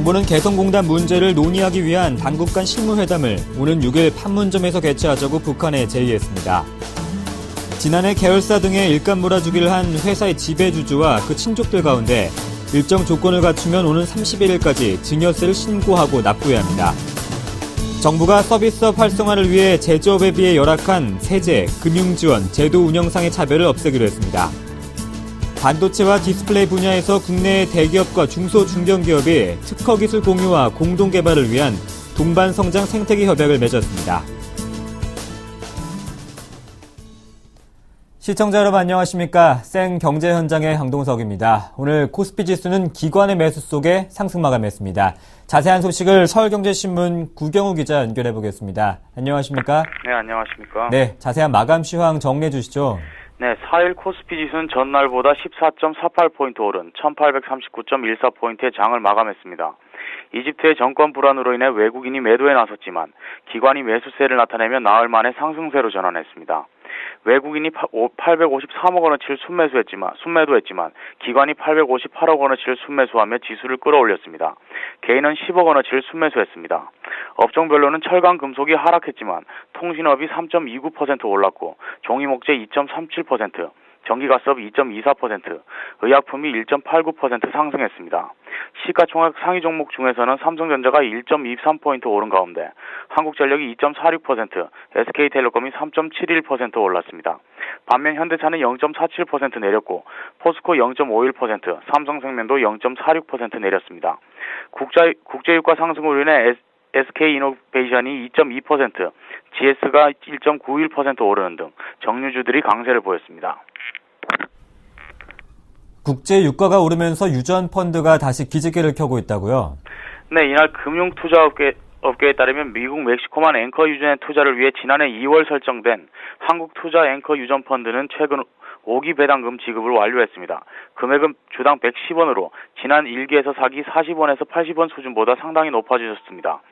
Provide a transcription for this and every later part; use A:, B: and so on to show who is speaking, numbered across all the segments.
A: 정부는 개성공단 문제를 논의하기 위한 당국 간 실무회담을 오는 6일 판문점에서 개최하자고 북한에 제의했습니다. 지난해 계열사 등의 일감 몰아주기를 한 회사의 지배주주와 그 친족들 가운데 일정 조건을 갖추면 오는 31일까지 증여세를 신고하고 납부해야 합니다. 정부가 서비스업 활성화를 위해 제조업에 비해 열악한 세제, 금융지원, 제도 운영상의 차별을 없애기로 했습니다. 반도체와 디스플레이 분야에서 국내의 대기업과 중소 중견기업이 특허 기술 공유와 공동 개발을 위한 동반 성장 생태계 협약을 맺었습니다. 시청자 여러분 안녕하십니까? 생경제 현장의 황동석입니다. 오늘 코스피 지수는 기관의 매수 속에 상승 마감했습니다. 자세한 소식을 서울경제신문 구경우 기자 연결해 보겠습니다. 안녕하십니까?
B: 네, 안녕하십니까?
A: 네, 자세한 마감 시황 정리해 주시죠.
B: 네, 4일 코스피 지수는 전날보다 14.48포인트 오른 1839.14포인트의 장을 마감했습니다. 이집트의 정권 불안으로 인해 외국인이 매도에 나섰지만 기관이 매수세를 나타내며 나흘 만에 상승세로 전환했습니다. 외국인이 853억 원어치를 순매도했지만 기관이 858억 원어치를 순매수하며 지수를 끌어올렸습니다. 개인은 10억 원어치를 순매수했습니다. 업종별로는 철강 금속이 하락했지만 통신업이 3.29% 올랐고 종이목재 2.37%, 전기가스업 2.24%, 의약품이 1.89% 상승했습니다. 시가총액 상위 종목 중에서는 삼성전자가 1.23포인트 오른 가운데 한국전력이 2.46%, SK텔레콤이 3.71% 올랐습니다. 반면 현대차는 0.47% 내렸고 포스코 0.51%, 삼성생명도 0.46% 내렸습니다. 국제유가 상승으로 인해 SK이노베이션이 2.2%, GS가 1.91% 오르는 등 정유주들이 강세를 보였습니다.
A: 국제 유가가 오르면서 유전 펀드가 다시 기지개를 켜고 있다고요?
B: 네, 이날 금융투자업계에 따르면 미국 멕시코만 앵커 유전의 투자를 위해 지난해 2월 설정된 한국투자 앵커 유전 펀드는 최근 5기 배당금 지급을 완료했습니다. 금액은 주당 110원으로 지난 1기에서 4기 40원에서 80원 수준보다 상당히 높아지셨습니다.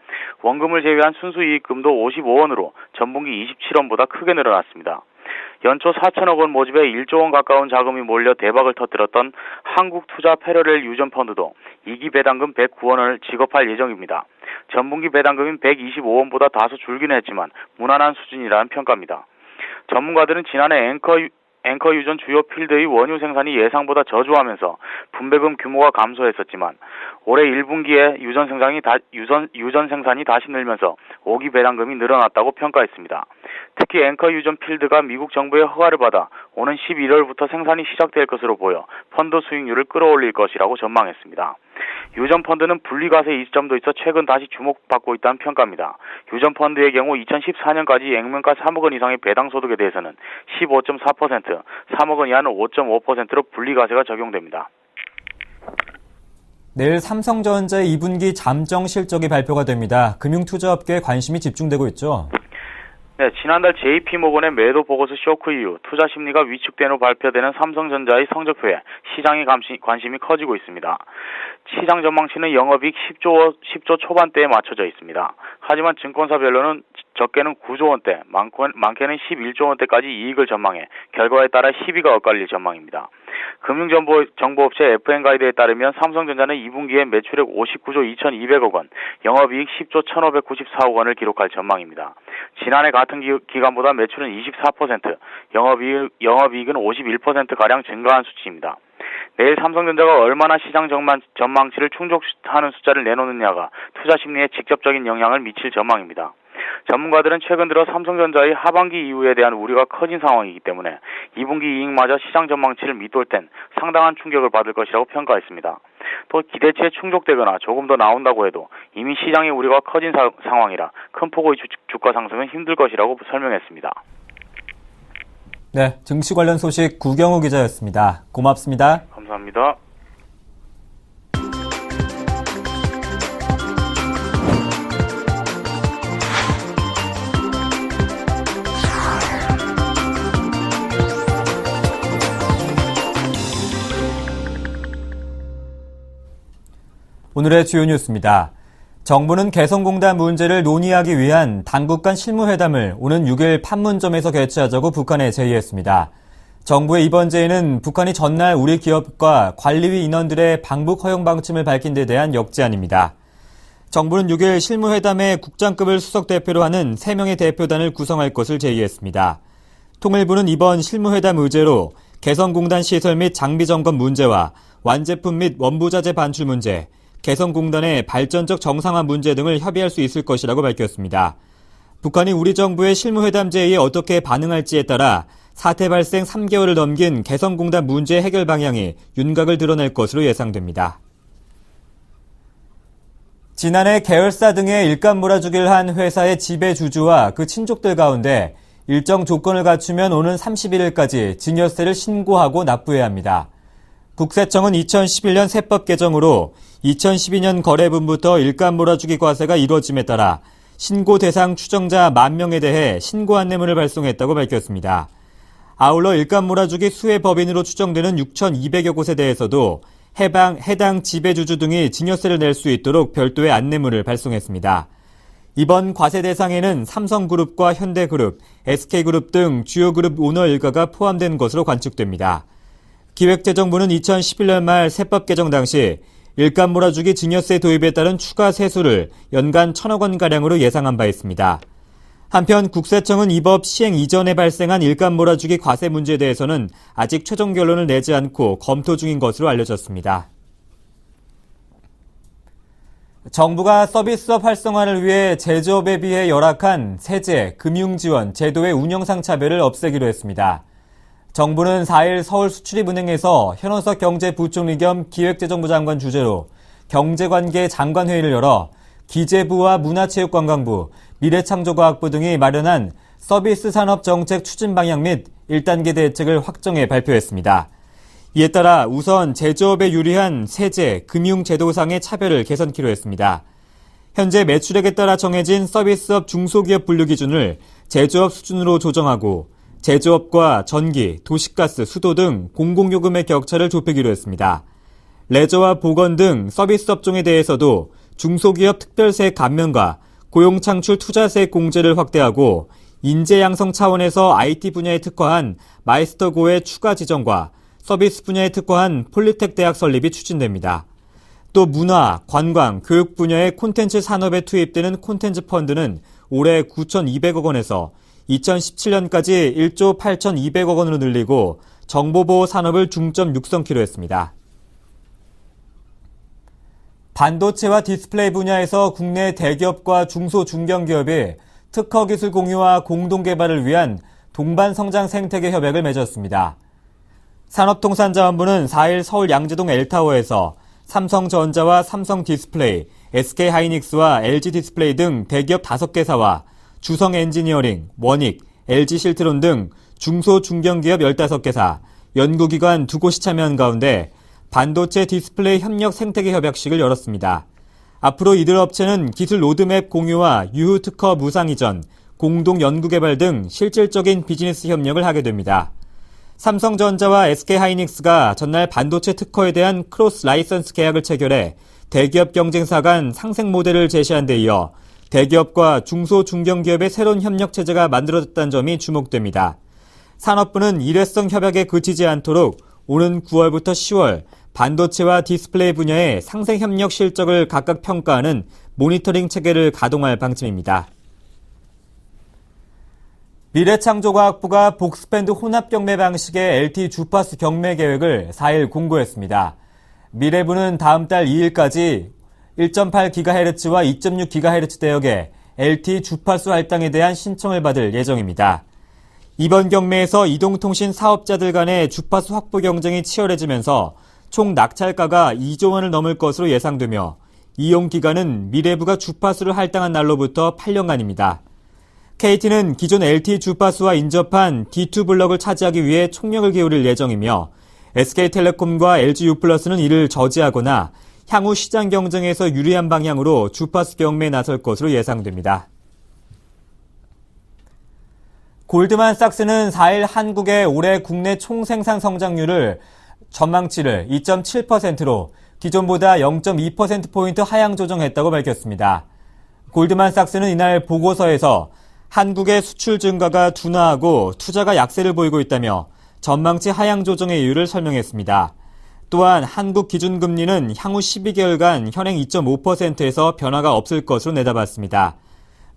B: 원금을 제외한 순수이익금도 55원으로 전분기 27원보다 크게 늘어났습니다. 연초 4천억 원 모집에 1조 원 가까운 자금이 몰려 대박을 터뜨렸던 한국투자 패러렐 유전펀드도 2기 배당금 109원을 지급할 예정입니다. 전분기 배당금인 125원보다 다소 줄기는 했지만 무난한 수준이라는 평가입니다. 전문가들은 지난해 앵커 유전 주요 필드의 원유 생산이 예상보다 저조하면서 분배금 규모가 감소했었지만 올해 1분기에 유전 생산이 다시 늘면서 5기 배당금이 늘어났다고 평가했습니다. 특히 앵커 유전 필드가 미국 정부의 허가를 받아 오는 11월부터 생산이 시작될 것으로 보여 펀드 수익률을 끌어올릴 것이라고 전망했습니다. 유전 펀드는 분리과세 이점도 있어 최근 다시 주목받고 있다는 평가입니다. 유전 펀드의 경우 2014년까지 액면가 3억 원 이상의 배당 소득에 대해서는 15.4%, 3억 원 이하는 5.5%로 분리과세가 적용됩니다.
A: 내일 삼성전자의 2분기 잠정 실적이 발표가 됩니다. 금융투자업계에 관심이 집중되고 있죠?
B: 네, 지난달 JP모건의 매도 보고서 쇼크 이후 투자 심리가 위축된 후 발표되는 삼성전자의 성적표에 시장의 관심이 커지고 있습니다. 시장 전망치는 영업이익 10조 초반대에 맞춰져 있습니다. 하지만 증권사별로는 적게는 9조 원대, 많게는 11조 원대까지 이익을 전망해 결과에 따라 시비가 엇갈릴 전망입니다. 금융정보업체 FN가이드에 따르면 삼성전자는 2분기에 매출액 59조 2,200억 원, 영업이익 10조 1,594억 원을 기록할 전망입니다. 지난해 같은 기간보다 매출은 24%, 영업이익은 51%가량 증가한 수치입니다. 내일 삼성전자가 얼마나 시장 전망치를 충족하는 숫자를 내놓느냐가 투자 심리에 직접적인 영향을 미칠 전망입니다. 전문가들은 최근 들어 삼성전자의 하반기 이후에 대한 우려가 커진 상황이기 때문에 2분기 이익마저 시장 전망치를 밑돌 땐 상당한 충격을 받을 것이라고 평가했습니다. 또 기대치에 충족되거나 조금 더 나온다고 해도 이미 시장의 우려가 커진 상황이라 큰 폭의 주가 상승은 힘들 것이라고 설명했습니다.
A: 네, 증시 관련 소식 구경우 기자였습니다. 고맙습니다.
B: 감사합니다.
A: 오늘의 주요 뉴스입니다. 정부는 개성공단 문제를 논의하기 위한 당국 간 실무회담을 오는 6일 판문점에서 개최하자고 북한에 제의했습니다. 정부의 이번 제의는 북한이 전날 우리 기업과 관리위 인원들의 방북 허용 방침을 밝힌 데 대한 역제안입니다. 정부는 6일 실무회담에 국장급을 수석대표로 하는 3명의 대표단을 구성할 것을 제의했습니다. 통일부는 이번 실무회담 의제로 개성공단 시설 및 장비 점검 문제와 완제품 및 원부자재 반출 문제, 개성공단의 발전적 정상화 문제 등을 협의할 수 있을 것이라고 밝혔습니다. 북한이 우리 정부의 실무회담 제의에 어떻게 반응할지에 따라 사태 발생 3개월을 넘긴 개성공단 문제 해결 방향이 윤곽을 드러낼 것으로 예상됩니다. 지난해 계열사 등의 일감 몰아주기를 한 회사의 지배주주와 그 친족들 가운데 일정 조건을 갖추면 오는 31일까지 증여세를 신고하고 납부해야 합니다. 국세청은 2011년 세법 개정으로 2012년 거래분부터 일감 몰아주기 과세가 이루어짐에 따라 신고 대상 추정자 10,000명에 대해 신고 안내문을 발송했다고 밝혔습니다. 아울러 일감 몰아주기 수혜 법인으로 추정되는 6,200여 곳에 대해서도 해당 지배주주 등이 증여세를 낼 수 있도록 별도의 안내문을 발송했습니다. 이번 과세 대상에는 삼성그룹과 현대그룹, SK그룹 등 주요 그룹 오너 일가가 포함된 것으로 관측됩니다. 기획재정부는 2011년 말 세법 개정 당시 일감 몰아주기 증여세 도입에 따른 추가 세수를 연간 1,000억 원가량으로 예상한 바 있습니다. 한편 국세청은 이 법 시행 이전에 발생한 일감 몰아주기 과세 문제에 대해서는 아직 최종 결론을 내지 않고 검토 중인 것으로 알려졌습니다. 정부가 서비스업 활성화를 위해 제조업에 비해 열악한 세제, 금융지원, 제도의 운영상 차별을 없애기로 했습니다. 정부는 4일 서울수출입은행에서 현원석 경제부총리 겸 기획재정부 장관 주재로 경제관계 장관회의를 열어 기재부와 문화체육관광부, 미래창조과학부 등이 마련한 서비스 산업 정책 추진 방향 및 1단계 대책을 확정해 발표했습니다. 이에 따라 우선 제조업에 유리한 세제, 금융제도상의 차별을 개선키로 했습니다. 현재 매출액에 따라 정해진 서비스업 중소기업 분류 기준을 제조업 수준으로 조정하고 제조업과 전기, 도시가스, 수도 등 공공요금의 격차를 좁히기로 했습니다. 레저와 보건 등 서비스 업종에 대해서도 중소기업 특별세 감면과 고용창출 투자세 공제를 확대하고 인재 양성 차원에서 IT 분야에 특화한 마이스터고의 추가 지정과 서비스 분야에 특화한 폴리텍 대학 설립이 추진됩니다. 또 문화, 관광, 교육 분야의 콘텐츠 산업에 투입되는 콘텐츠 펀드는 올해 9,200억 원에서 2017년까지 1조 8,200억 원으로 늘리고 정보보호 산업을 중점 육성키로 했습니다. 반도체와 디스플레이 분야에서 국내 대기업과 중소 중견기업이 특허 기술 공유와 공동 개발을 위한 동반 성장 생태계 협약을 맺었습니다. 산업통상자원부는 4일 서울 양재동 L타워에서 삼성전자와 삼성디스플레이, SK하이닉스와 LG디스플레이 등 대기업 5개사와 주성엔지니어링, 원익, LG실트론 등 중소 중견기업 15개사, 연구기관 2곳이 참여한 가운데 반도체 디스플레이 협력 생태계 협약식을 열었습니다. 앞으로 이들 업체는 기술 로드맵 공유와 유후 특허 무상 이전, 공동 연구개발 등 실질적인 비즈니스 협력을 하게 됩니다. 삼성전자와 SK하이닉스가 전날 반도체 특허에 대한 크로스 라이선스 계약을 체결해 대기업 경쟁사 간 상생 모델을 제시한 데 이어 대기업과 중소 중견기업의 새로운 협력 체제가 만들어졌다는 점이 주목됩니다. 산업부는 일회성 협약에 그치지 않도록 오는 9월부터 10월 반도체와 디스플레이 분야의 상생 협력 실적을 각각 평가하는 모니터링 체계를 가동할 방침입니다. 미래창조과학부가 복스밴드 혼합 경매 방식의 LTE 주파수 경매 계획을 4일 공고했습니다. 미래부는 다음 달 2일까지 1.8GHz와 2.6GHz 대역의 LTE 주파수 할당에 대한 신청을 받을 예정입니다. 이번 경매에서 이동통신 사업자들 간의 주파수 확보 경쟁이 치열해지면서 총 낙찰가가 2조 원을 넘을 것으로 예상되며 이용 기간은 미래부가 주파수를 할당한 날로부터 8년간입니다. KT는 기존 LTE 주파수와 인접한 D2 블럭을 차지하기 위해 총력을 기울일 예정이며 SK텔레콤과 LG유플러스는 이를 저지하거나 향후 시장 경쟁에서 유리한 방향으로 주파수 경매에 나설 것으로 예상됩니다. 골드만삭스는 4일 한국의 올해 국내 총생산 성장률을 전망치를 2.7%로 기존보다 0.2%포인트 하향 조정했다고 밝혔습니다. 골드만삭스는 이날 보고서에서 한국의 수출 증가가 둔화하고 투자가 약세를 보이고 있다며 전망치 하향 조정의 이유를 설명했습니다. 또한 한국 기준금리는 향후 12개월간 현행 2.5%에서 변화가 없을 것으로 내다봤습니다.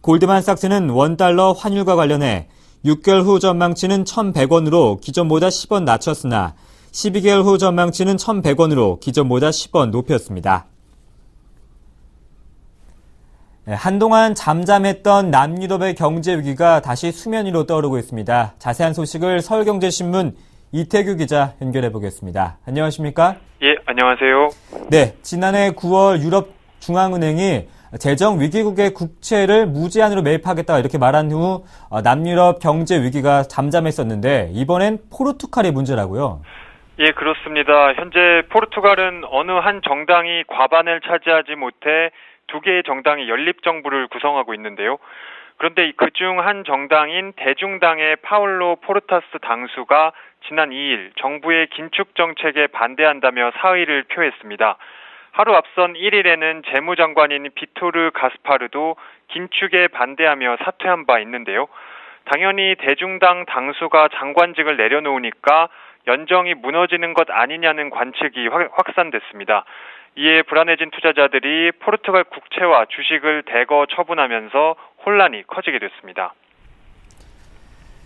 A: 골드만삭스는 원달러 환율과 관련해 6개월 후 전망치는 1,100원으로 기존보다 10원 낮췄으나 12개월 후 전망치는 1,100원으로 기존보다 10원 높였습니다. 한동안 잠잠했던 남유럽의 경제 위기가 다시 수면 위로 떠오르고 있습니다. 자세한 소식을 서울경제신문 이태규 기자 연결해 보겠습니다. 안녕하십니까?
C: 예, 안녕하세요.
A: 네, 지난해 9월 유럽중앙은행이 재정 위기국의 국채를 무제한으로 매입하겠다 이렇게 말한 후 남유럽 경제 위기가 잠잠했었는데 이번엔 포르투갈이 문제라고요?
C: 예, 그렇습니다. 현재 포르투갈은 어느 한 정당이 과반을 차지하지 못해 두 개의 정당이 연립정부를 구성하고 있는데요. 그런데 그중 한 정당인 대중당의 파울로 포르타스 당수가 지난 2일 정부의 긴축 정책에 반대한다며 사의를 표했습니다. 하루 앞선 1일에는 재무장관인 비토르 가스파르도 긴축에 반대하며 사퇴한 바 있는데요. 당연히 대중당 당수가 장관직을 내려놓으니까 연정이 무너지는 것 아니냐는 관측이 확산됐습니다. 이에 불안해진 투자자들이 포르투갈 국채와 주식을 대거 처분하면서 혼란이 커지게 됐습니다.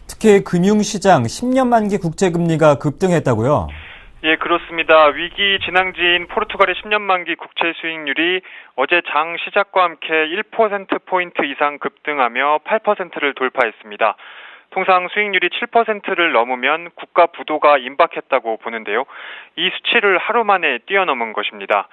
A: 특히 금융시장 10년 만기 국채금리가 급등했다고요?
C: 예, 그렇습니다. 위기 진앙지인 포르투갈의 10년 만기 국채 수익률이 어제 장 시작과 함께 1%포인트 이상 급등하며 8%를 돌파했습니다. 통상 수익률이 7%를 넘으면 국가 부도가 임박했다고 보는데요. 이 수치를 하루 만에 뛰어넘은 것입니다.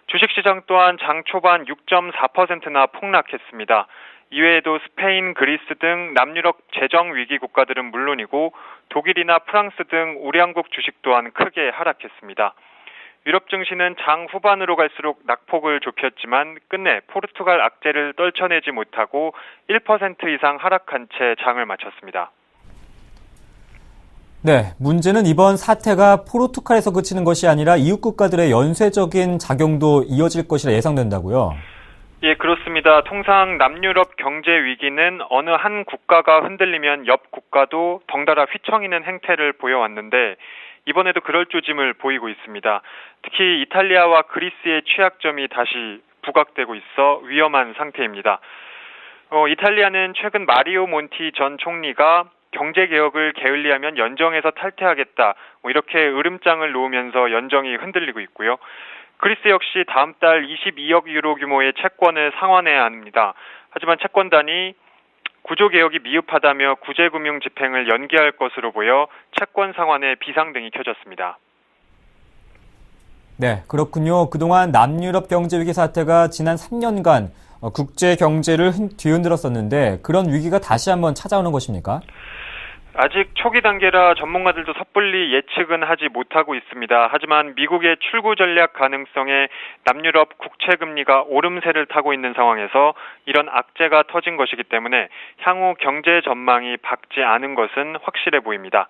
C: 주식시장 또한 장 초반 6.4%나 폭락했습니다. 이외에도 스페인, 그리스 등 남유럽 재정 위기 국가들은 물론이고 독일이나 프랑스 등 우량국 주식 또한 크게 하락했습니다. 유럽 증시는 장 후반으로 갈수록 낙폭을 좁혔지만 끝내 포르투갈 악재를 떨쳐내지 못하고 1% 이상 하락한 채 장을 마쳤습니다.
A: 네, 문제는 이번 사태가 포르투갈에서 그치는 것이 아니라 이웃 국가들의 연쇄적인 작용도 이어질 것이라 예상된다고요?
C: 예, 그렇습니다. 통상 남유럽 경제 위기는 어느 한 국가가 흔들리면 옆 국가도 덩달아 휘청이는 행태를 보여왔는데 이번에도 그럴 조짐을 보이고 있습니다. 특히 이탈리아와 그리스의 취약점이 다시 부각되고 있어 위험한 상태입니다. 이탈리아는 최근 마리오 몬티 전 총리가 경제개혁을 게을리하면 연정에서 탈퇴하겠다 이렇게 으름장을 놓으면서 연정이 흔들리고 있고요. 그리스 역시 다음 달 22억 유로 규모의 채권을 상환해야 합니다. 하지만 채권단이 구조개혁이 미흡하다며 구제금융 집행을 연기할 것으로 보여 채권 상환에 비상등이 켜졌습니다.
A: 네, 그렇군요. 그동안 남유럽 경제위기 사태가 지난 3년간 국제 경제를 뒤흔들었었는데 그런 위기가 다시 한번 찾아오는 것입니까?
C: 아직 초기 단계라 전문가들도 섣불리 예측은 하지 못하고 있습니다. 하지만 미국의 출구 전략 가능성에 남유럽 국채 금리가 오름세를 타고 있는 상황에서 이런 악재가 터진 것이기 때문에 향후 경제 전망이 밝지 않은 것은 확실해 보입니다.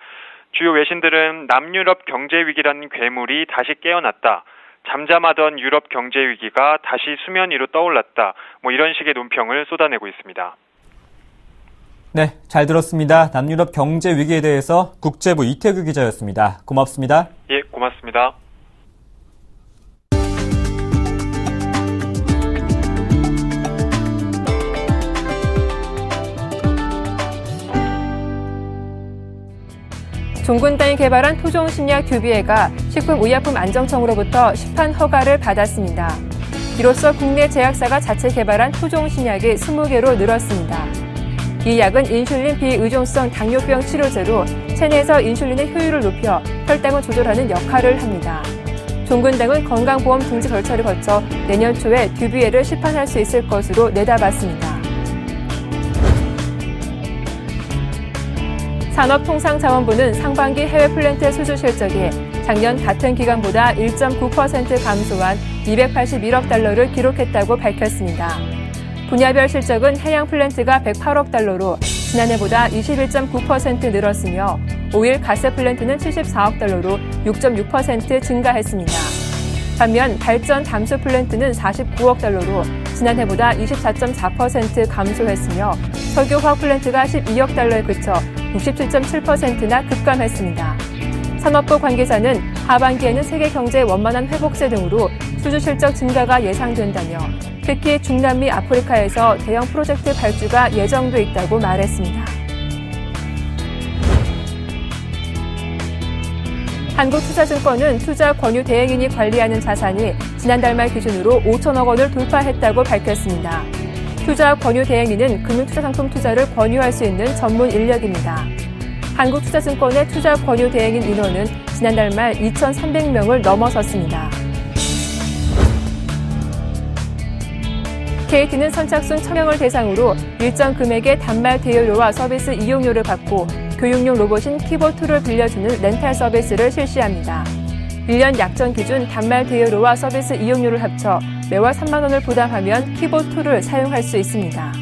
C: 주요 외신들은 남유럽 경제 위기라는 괴물이 다시 깨어났다. 잠잠하던 유럽 경제 위기가 다시 수면 위로 떠올랐다. 이런 식의 논평을 쏟아내고 있습니다.
A: 네, 잘 들었습니다. 남유럽 경제 위기에 대해서 국제부 이태규 기자였습니다. 고맙습니다.
C: 예, 고맙습니다.
D: 종군당이 개발한 토종식약 듀비에가 식품의약품안정청으로부터 시판 허가를 받았습니다. 이로써 국내 제약사가 자체 개발한 토종식약이 20개로 늘었습니다. 이 약은 인슐린 비의존성 당뇨병 치료제로 체내에서 인슐린의 효율을 높여 혈당을 조절하는 역할을 합니다. 종군당은 건강보험 등재 절차를 거쳐 내년 초에 듀비에를 시판할 수 있을 것으로 내다봤습니다. 산업통상자원부는 상반기 해외 플랜트 수주 실적이 작년 같은 기간보다 1.9% 감소한 281억 달러를 기록했다고 밝혔습니다. 분야별 실적은 해양 플랜트가 108억 달러로 지난해보다 21.9% 늘었으며 오일 가스 플랜트는 74억 달러로 6.6% 증가했습니다. 반면 발전 담수 플랜트는 49억 달러로 지난해보다 24.4% 감소했으며 석유화학 플랜트가 12억 달러에 그쳐 67.7%나 급감했습니다. 산업부 관계자는 하반기에는 세계 경제의 원만한 회복세 등으로 수주 실적 증가가 예상된다며 특히 중남미 아프리카에서 대형 프로젝트 발주가 예정돼 있다고 말했습니다. 한국투자증권은 투자 권유 대행인이 관리하는 자산이 지난달 말 기준으로 5천억 원을 돌파했다고 밝혔습니다. 투자 권유 대행인은 금융투자상품 투자를 권유할 수 있는 전문 인력입니다. 한국투자증권의 투자 권유 대행인 인원은 지난달 말 2,300명을 넘어섰습니다. KT는 선착순 1,000명을 대상으로 일정 금액의 단말 대여료와 서비스 이용료를 받고 교육용 로봇인 키보2를 빌려주는 렌탈 서비스를 실시합니다. 1년 약정 기준 단말 대여료와 서비스 이용료를 합쳐 매월 3만 원을 부담하면 키보2를 사용할 수 있습니다.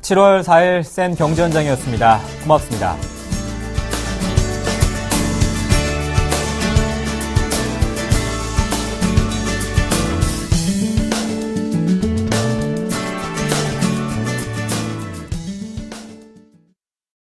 A: (7월 4일) 센 경제 현장이었습니다. 고맙습니다.